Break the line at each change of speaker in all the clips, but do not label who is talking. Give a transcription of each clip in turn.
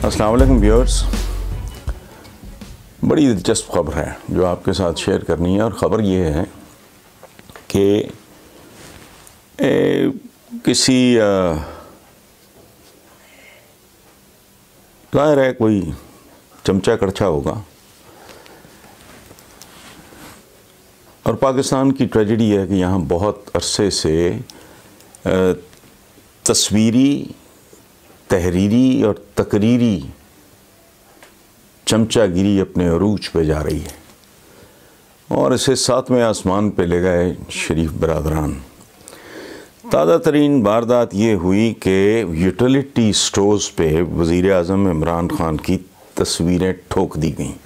السلام علیکم ویورز، بڑی دلچسپ خبر ہے جو آپ کے ساتھ شیئر کرنی ہے، اور خبر یہ ہے کہ کسی ظاہر ہے کوئی چمچہ کڑچھا ہوگا، اور پاکستان کی ٹریجڈی ہے کہ یہاں بہت عرصے سے تصویری، تحریری اور تقریری چمچہ گیری اپنے عروج پہ جا رہی ہے، اور اسے ساتویں آسمان پہ لے گئے شریف برادران۔ تازہ ترین واردات یہ ہوئی کہ یوٹیلیٹی سٹورز پہ وزیر اعظم عمران خان کی تصویریں ٹھوک دی گئیں۔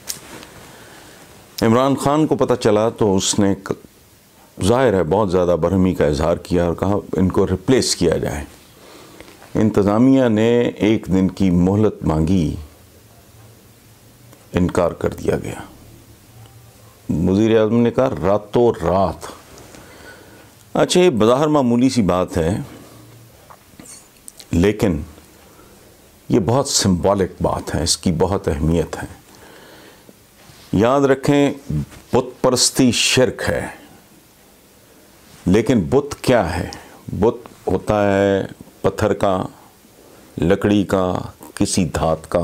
عمران خان کو پتہ چلا تو اس نے ظاہر ہے بہت زیادہ برہمی کا اظہار کیا اور کہا ان کو ریپلیس کیا جائے۔ انتظامیہ نے ایک دن کی مہلت مانگی، انکار کر دیا گیا۔ وزیر اعظم نے کہا راتوں رات۔ اچھا، یہ بظاہر معمولی سی بات ہے، لیکن یہ بہت سمبولک بات ہے، اس کی بہت اہمیت ہے۔ یاد رکھیں، بت پرستی شرک ہے، لیکن بت کیا ہے؟ بت ہوتا ہے پتھر کا، لکڑی کا، کسی دھات کا۔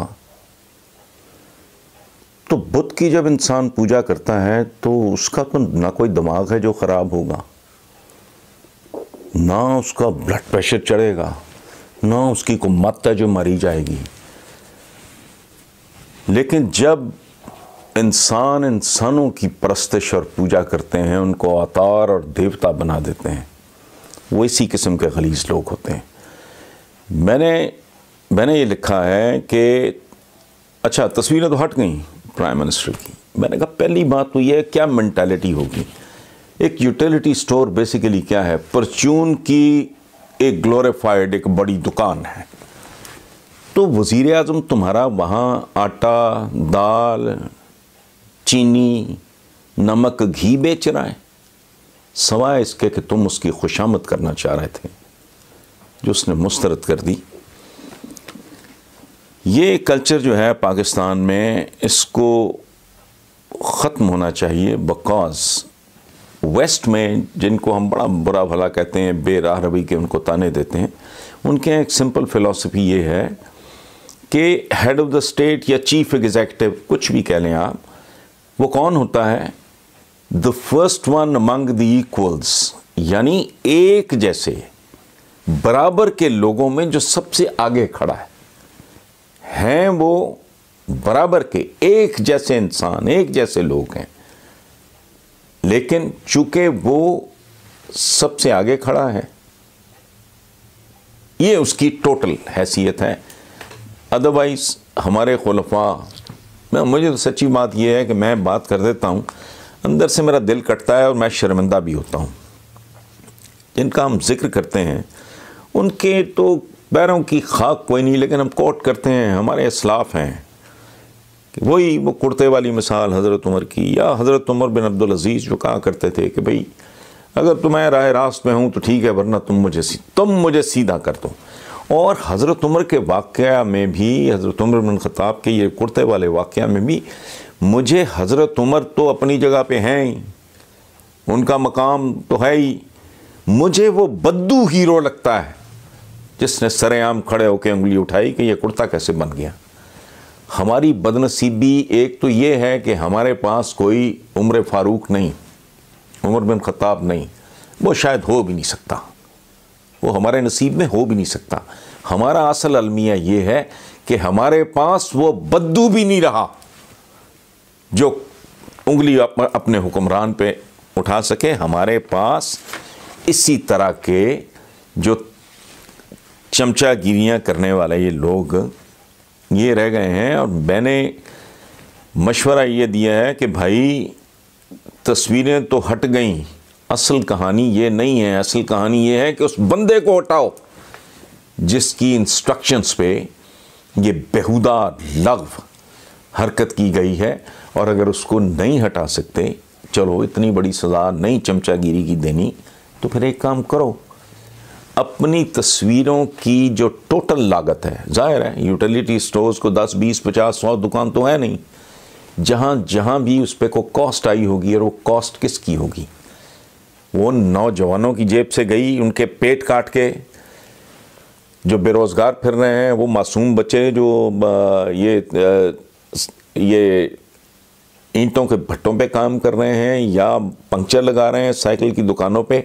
تو بت کی جب انسان پوجا کرتا ہے تو اس کا تو نہ کوئی دماغ ہے جو خراب ہوگا، نہ اس کا بلڈ پریشر چڑھے گا، نہ اس کی کوئی مت ہے جو ماری جائے گی۔ لیکن جب انسانوں کی پرستش اور پوجا کرتے ہیں، ان کو اوتار اور دیوتا بنا دیتے ہیں، وہ اسی قسم کے غلیظ لوگ ہوتے ہیں۔ میں نے یہ لکھا ہے کہ اچھا تصویریں تو ہٹ گئیں پرائم منسٹر کی، میں نے کہا پہلی بات تو یہ ہے کیا مینٹیلٹی ہوگی۔ ایک یوٹیلیٹی سٹور بیسیکلی کیا ہے؟ پرچون کی ایک گلوریفائڈ ایک بڑی دکان ہے۔ تو وزیر اعظم تمہارا وہاں آٹا، دال، چینی، نمک، گھی بیچ رہا ہے، سوائے اس کے کہ تم اس کی خوشامد کرنا چاہ رہے تھے، جو اس نے مسترد کر دی۔ یہ کلچر جو ہے پاکستان میں، اس کو ختم ہونا چاہیے، بیکاز ویسٹ میں جن کو ہم بڑا برا بھلا کہتے ہیں، بے راہ روی کے ان کو تانے دیتے ہیں، ان کے ایک سمپل فلسفی یہ ہے کہ ہیڈ آف دا اسٹیٹ یا چیف ایگزیکٹو کچھ بھی کہہ لیں آپ، وہ کون ہوتا ہے؟ the first one among the equals، یعنی ایک جیسے برابر کے لوگوں میں جو سب سے آگے کھڑا ہے، ہیں وہ برابر کے ایک جیسے انسان، ایک جیسے لوگ ہیں، لیکن چونکہ وہ سب سے آگے کھڑا ہے، یہ اس کی ٹوٹل حیثیت ہے۔ ادروائز ہمارے خلفاء، مجھے تو سچی بات یہ ہے کہ میں بات کر دیتا ہوں، اندر سے میرا دل کٹتا ہے اور میں شرمندہ بھی ہوتا ہوں۔ جن کا ہم ذکر کرتے ہیں ان کے تو پیروں کی خاک کوئی نہیں، لیکن ہم کوٹ کرتے ہیں، ہمارے اسلاف ہیں کہ وہی وہ کرتے والی مثال حضرت عمر کی، یا حضرت عمر بن عبدالعزیز جو کہا کرتے تھے کہ بھئی اگر تمہیں راہ راست میں ہوں تو ٹھیک ہے، ورنہ تم مجھے سیدھا کر دو۔ اور حضرت عمر کے واقعہ میں بھی، حضرت عمر بن خطاب کے یہ کرتے والے واقعہ میں بھی، مجھے حضرت عمر تو اپنی جگہ پہ ہیں ہی، ان کا مقام تو ہے ہی، مجھے وہ بدو ہیرو لگتا ہے جس نے سر عام کھڑے ہو کے انگلی اٹھائی کہ یہ کرتا کیسے بن گیا۔ ہماری بدنصیبی ایک تو یہ ہے کہ ہمارے پاس کوئی عمر فاروق نہیں، عمر بن خطاب نہیں، وہ شاید ہو بھی نہیں سکتا، وہ ہمارے نصیب میں ہو بھی نہیں سکتا۔ ہمارا اصل المیہ یہ ہے کہ ہمارے پاس وہ بدو بھی نہیں رہا جو انگلی اپنے حکمران پہ اٹھا سکے۔ ہمارے پاس اسی طرح کے جو چمچہ گیریاں کرنے والے یہ لوگ یہ رہ گئے ہیں، اور میں نے مشورہ یہ دیا ہے کہ بھائی تصویریں تو ہٹ گئیں، اصل کہانی یہ نہیں ہے، اصل کہانی یہ ہے کہ اس بندے کو ہٹاؤ جس کی انسٹرکشنز پہ یہ بیہودہ لغو حرکت کی گئی ہے، اور اگر اس کو نہیں ہٹا سکتے، چلو اتنی بڑی سزا نہیں چمچہ گیری کی دینی، تو پھر ایک کام کرو، اپنی تصویروں کی جو ٹوٹل لاگت ہے، ظاہر ہے یوٹیلیٹی سٹورز کو 10 20 50 100 دکان تو ہے نہیں، جہاں بھی اس پہ کو کاسٹ آئی ہوگی، اور وہ کاسٹ کس کی ہوگی؟ وہ نوجوانوں کی جیب سے گئی، ان کے پیٹ کاٹ کے جو بے روزگار پھر رہے ہیں، وہ معصوم بچے جو یہ اینٹوں کے بھٹوں پہ کام کر رہے ہیں، یا پنکچر لگا رہے ہیں سائیکل کی دکانوں پہ،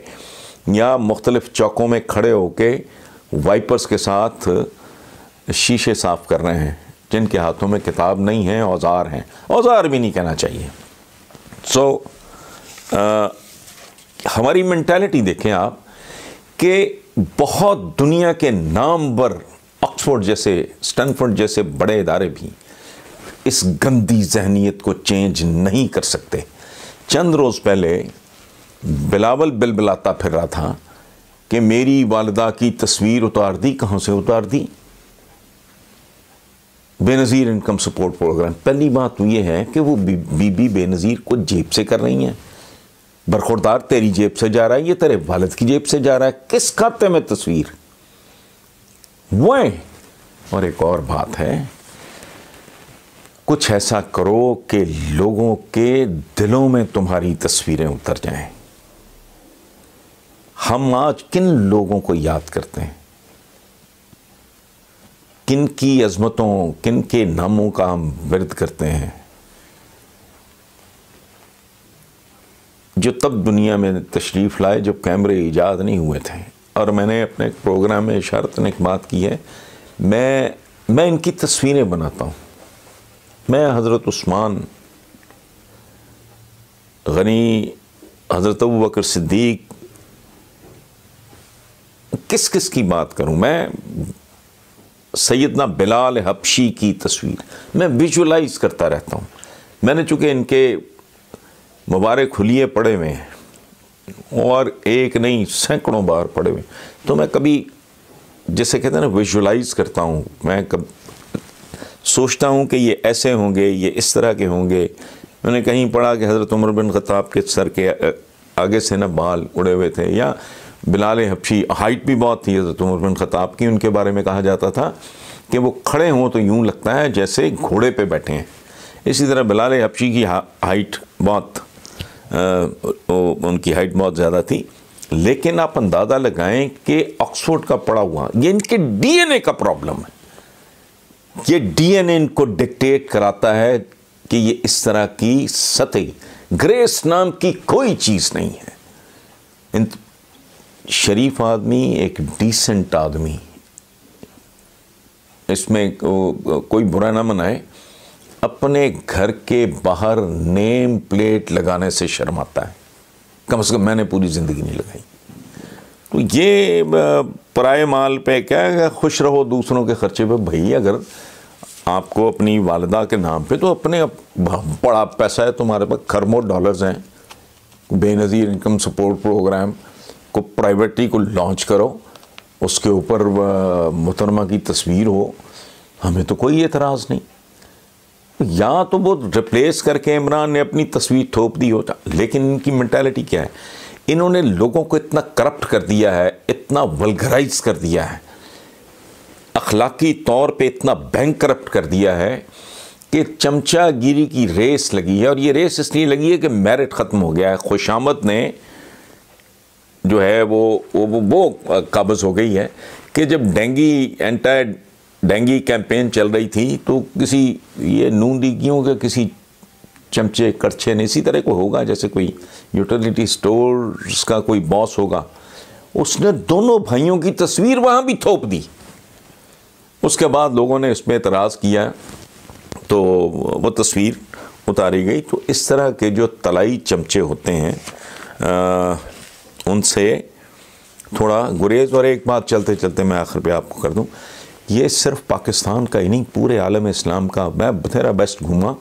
یا مختلف چوکوں میں کھڑے ہو کے وائپرز کے ساتھ شیشے صاف کر رہے ہیں، جن کے ہاتھوں میں کتاب نہیں ہے، اوزار ہیں، اوزار بھی نہیں کہنا چاہیے۔ ہماری مینٹالٹی دیکھیں آپ کہ بہت دنیا کے نامور آکسفورڈ جیسے، اسٹینفورڈ جیسے بڑے ادارے بھی اس گندی ذہنیت کو چینج نہیں کر سکتے۔ چند روز پہلے بلاول بلبلاتا پھر رہا تھا کہ میری والدہ کی تصویر اتار دی۔ کہاں سے اتار دی؟ بے نظیر انکم سپورٹ پروگرام۔ پہلی بات تو یہ ہے کہ وہ بی بی بے نظیر کو جیب سے کر رہی ہیں، برخوردار تیری جیب سے جا رہا ہے، یہ تیرے والد کی جیب سے جا رہا ہے، کس کھاتے میں تصویر؟ وہ اور ایک اور بات ہے، کچھ ایسا کرو کہ لوگوں کے دلوں میں تمہاری تصویریں اتر جائیں۔ ہم آج کن لوگوں کو یاد کرتے ہیں؟ کن کی عظمتوں، کن کے ناموں کا ہم ورد کرتے ہیں، جو تب دنیا میں تشریف لائے جب کیمرے ایجاد نہیں ہوئے تھے۔ اور میں نے اپنے پروگرام میں اشارتاً ایک بات کی ہے، میں ان کی تصویریں بناتا ہوں۔ میں حضرت عثمان غنی، حضرت ابوبکر صدیق، کس کی بات کروں؟ میں سیدنا بلال حبشی کی تصویر میں ویژولائز کرتا رہتا ہوں۔ میں نے چونکہ ان کے مبارک حلیے پڑے ہوئے ہیں، اور ایک نہیں سینکڑوں بار پڑے ہوئے، تو میں کبھی جیسے کہتے ہیں نا ویژولائز کرتا ہوں، میں سوچتا ہوں کہ یہ ایسے ہوں گے، یہ اس طرح کے ہوں گے۔ میں نے کہیں پڑھا کہ حضرت عمر بن خطاب کے سر کے آگے سے نہ بال اڑے ہوئے تھے، یا بلال حبشی ہائٹ بھی بہت تھی حضرت عمر بن خطاب کی، ان کے بارے میں کہا جاتا تھا کہ وہ کھڑے ہوں تو یوں لگتا ہے جیسے گھوڑے پہ بیٹھے ہیں۔ اسی طرح بلال حبشی کی ہائٹ بہت، ان کی ہائٹ بہت زیادہ تھی، لیکن آپ اندازہ لگائیں کہ آکسفورڈ کا پڑا ہوا، یہ ان کے ڈی این اے کا پرابلم ہے۔ یہ ڈی این اے ان کو ڈکٹیٹ کراتا ہے کہ یہ اس طرح کی سطحی گریس نام کی کوئی چیز نہیں ہے۔ شریف آدمی، ایک ڈیسنٹ آدمی، اس میں کوئی برا نہ منائے، اپنے گھر کے باہر نیم پلیٹ لگانے سے شرماتا ہے۔ کم از کم میں نے پوری زندگی نہیں لگائی۔ تو یہ پرائے مال پہ کیا ہے، خوش رہو دوسروں کے خرچے پہ۔ بھائی اگر آپ کو اپنی والدہ کے نام پہ تو اپنے بڑا پیسہ ہے تمہارے پاس، کھربوں ڈالرز ہیں، بے نظیر انکم سپورٹ پروگرام کو پرائیویٹلی کو لانچ کرو، اس کے اوپر محترمہ کی تصویر ہو، ہمیں تو کوئی اعتراض نہیں۔ یا تو وہ ریپلیس کر کے عمران نے اپنی تصویر تھوپ دی ہوتا، لیکن ان کی مینٹالٹی کیا ہے؟ انہوں نے لوگوں کو اتنا کرپٹ کر دیا ہے، اتنا ولگرائز کر دیا ہے، اخلاقی طور پہ اتنا بینک کرپٹ کر دیا ہے کہ چمچہ گیری کی ریس لگی ہے۔ اور یہ ریس اس لیے لگی ہے کہ میرٹ ختم ہو گیا ہے، خوشامد نے جو ہے وہ قابض ہو گئی ہے کہ جب ڈینگی کیمپین چل رہی تھی تو کسی یہ نون لیگیوں کے کسی چمچے کڑچھے نے، اسی طرح کو ہوگا جیسے کوئی یوٹیلیٹی سٹورز کا کوئی باس ہوگا، اس نے دونوں بھائیوں کی تصویر وہاں بھی تھوپ دی۔ اس کے بعد لوگوں نے اس پہ اعتراض کیا تو وہ تصویر اتاری گئی۔ تو اس طرح کے جو طلائی چمچے ہوتے ہیں ان سے تھوڑا گریز۔ اور ایک بات چلتے چلتے میں آخر پہ آپ کو کر دوں، یہ صرف پاکستان کا ہی نہیں، پورے عالم اسلام کا۔ میں بتھیرا بیسٹ گھوما،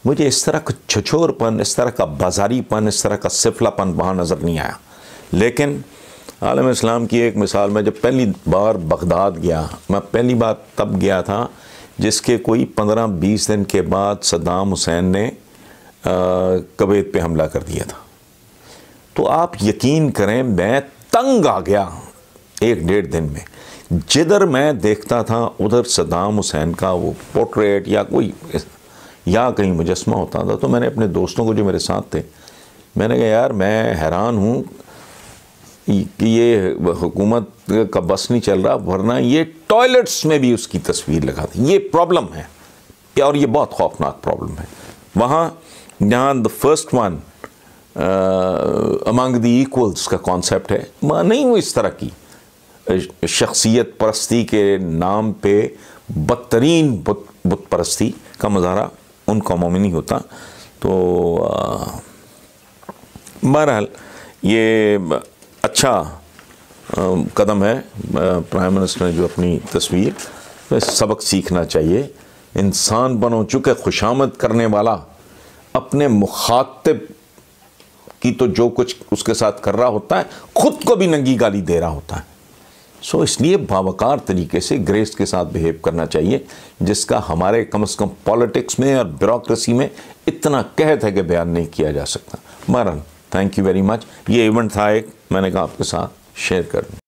مجھے اس طرح کا چھچور پن، اس طرح کا بازاری پن، اس طرح کا سفلا پن وہاں نظر نہیں آیا۔ لیکن عالم اسلام کی ایک مثال، میں جب پہلی بار بغداد گیا، میں پہلی بار تب گیا تھا جس کے کوئی 15-20 دن کے بعد صدام حسین نے کویت پہ حملہ کر دیا تھا۔ تو آپ یقین کریں میں تنگ آ گیا 1-1.5 دن میں. جدھر میں دیکھتا تھا ادھر صدام حسین کا وہ پورٹریٹ یا کوئی یا کہیں مجسمہ ہوتا تھا, تو میں نے اپنے دوستوں کو جو میرے ساتھ تھے, میں نے کہا یار میں حیران ہوں کہ یہ حکومت کا بس نہیں چل رہا, ورنہ یہ ٹوائلٹس میں بھی اس کی تصویر لگا دی. یہ پرابلم ہے, اور یہ بہت خوفناک پرابلم ہے. وہاں جہاں the first one among the equals کا کانسیپٹ ہے, نہیں وہ اس طرح کی شخصیت پرستی کے نام پہ بدترین بت پرستی کا مظاہرہ ان قوموں میں نہیں ہوتا. تو بہرحال یہ اچھا قدم ہے پرائم منسٹر نے جو اپنی تصویر, سبق سیکھنا چاہیے. انسان بنو چکے خوشامد کرنے والا اپنے مخاطب کی تو جو کچھ اس کے ساتھ کر رہا ہوتا ہے, خود کو بھی ننگی گالی دے رہا ہوتا ہے. سو اس لیے باوقار طریقے سے گریس کے ساتھ بیہیو کرنا چاہیے, جس کا ہمارے کم از کم پالیٹکس میں اور بیوروکریسی میں اتنا قحط ہے کہ بیان نہیں کیا جا سکتا. بہرحال تھینک یو ویری مچ. یہ ایونٹ تھا ایک, میں نے کہا آپ کے ساتھ شیئر کر دوں.